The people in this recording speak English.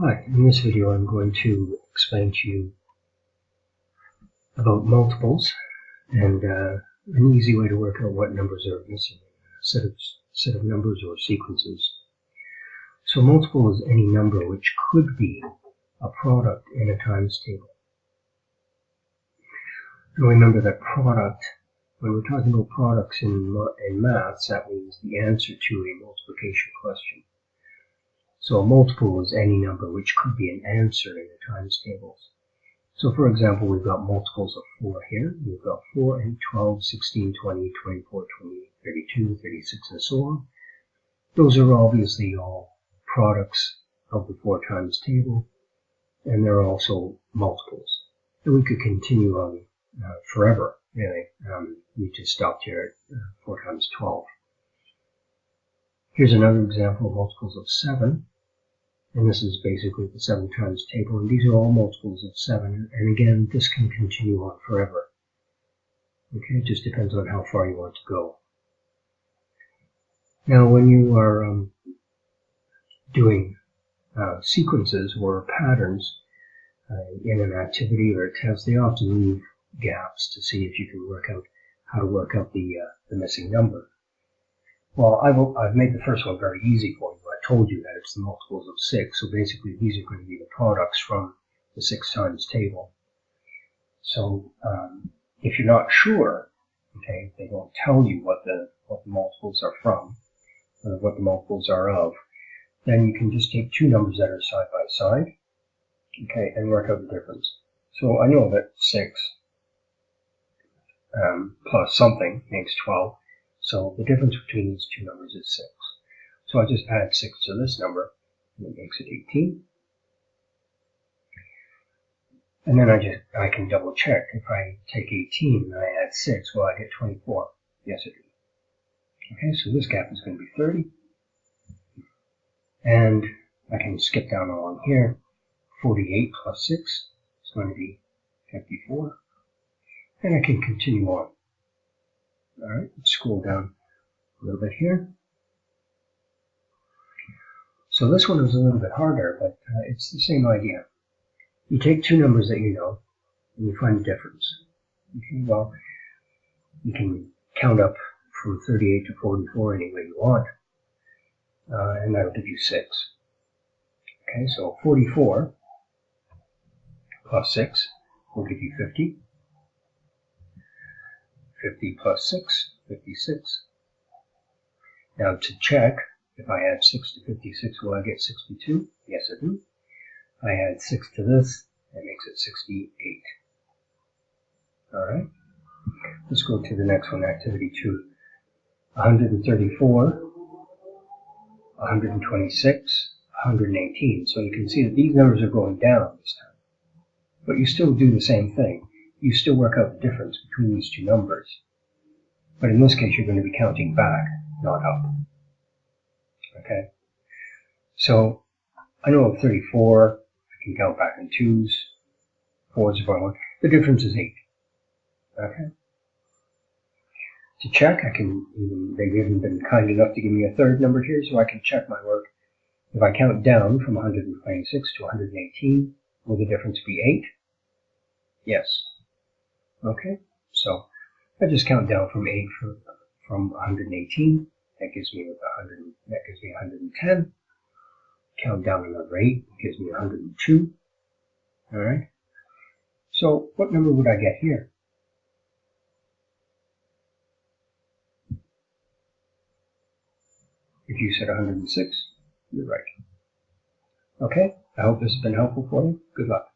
Hi, in this video I'm going to explain to you about multiples and an easy way to work out what numbers are missing in a set of numbers or sequences. So multiple is any number which could be a product in a times table. And remember that product, when we're talking about products in maths, that means the answer to a multiplication question. So a multiple is any number which could be an answer in the times tables. So for example, we've got multiples of 4 here. We've got 4 and 12, 16, 20, 24, 28, 32, 36, and so on. Those are obviously all products of the 4 times table, and they're also multiples. And we could continue on forever, really. We just stopped here at 4 times 12. Here's another example of multiples of 7. And this is basically the 7 times table, and these are all multiples of 7, and again, this can continue on forever. Okay, it just depends on how far you want to go. Now, when you are doing sequences or patterns in an activity or a test, they often leave gaps to see if you can work out how to work out the missing number. Well, I've made the first one very easy for you. I told you that it's the multiples of 6, so basically these are going to be the products from the 6 times table. So if you're not sure, okay, if they don't tell you what the multiples are from, what the multiples are of, then you can just take two numbers that are side by side, okay, and work out the difference. So I know that 6 plus something makes 12. So the difference between these two numbers is 6. So I just add 6 to this number, and it makes it 18. And then I can double check. If I take 18 and I add 6, well, I get 24. Yes, I do. Okay, so this gap is going to be 30. And I can skip down along here. 48 plus 6 is going to be 54. And I can continue on. All right, let's scroll down a little bit here. So this one is a little bit harder, but it's the same idea. You take two numbers that you know, and you find the difference. Okay, well, you can count up from 38 to 44 any way you want, and that'll give you 6. Okay, so 44 plus 6 will give you 50. 50 plus 6, 56. Now to check, if I add 6 to 56, will I get 62? Yes, I do. I add 6 to this, that makes it 68. Alright, let's go to the next one, activity 2. 134, 126, 118. So you can see that these numbers are going down this time. But you still do the same thing. You still work out the difference between these two numbers. But in this case, you're going to be counting back, not up. Okay? So, I know of 34, I can count back in 2s, 4s if I want. The difference is 8. Okay? To check, they've even been kind enough to give me a third number here, so I can check my work. If I count down from 126 to 118, will the difference be 8? Yes. Okay, so I just count down from 8 from 118. That gives me 110. Count down another 8, gives me 102. All right. So what number would I get here? If you said 106, you're right. Okay, I hope this has been helpful for you. Good luck.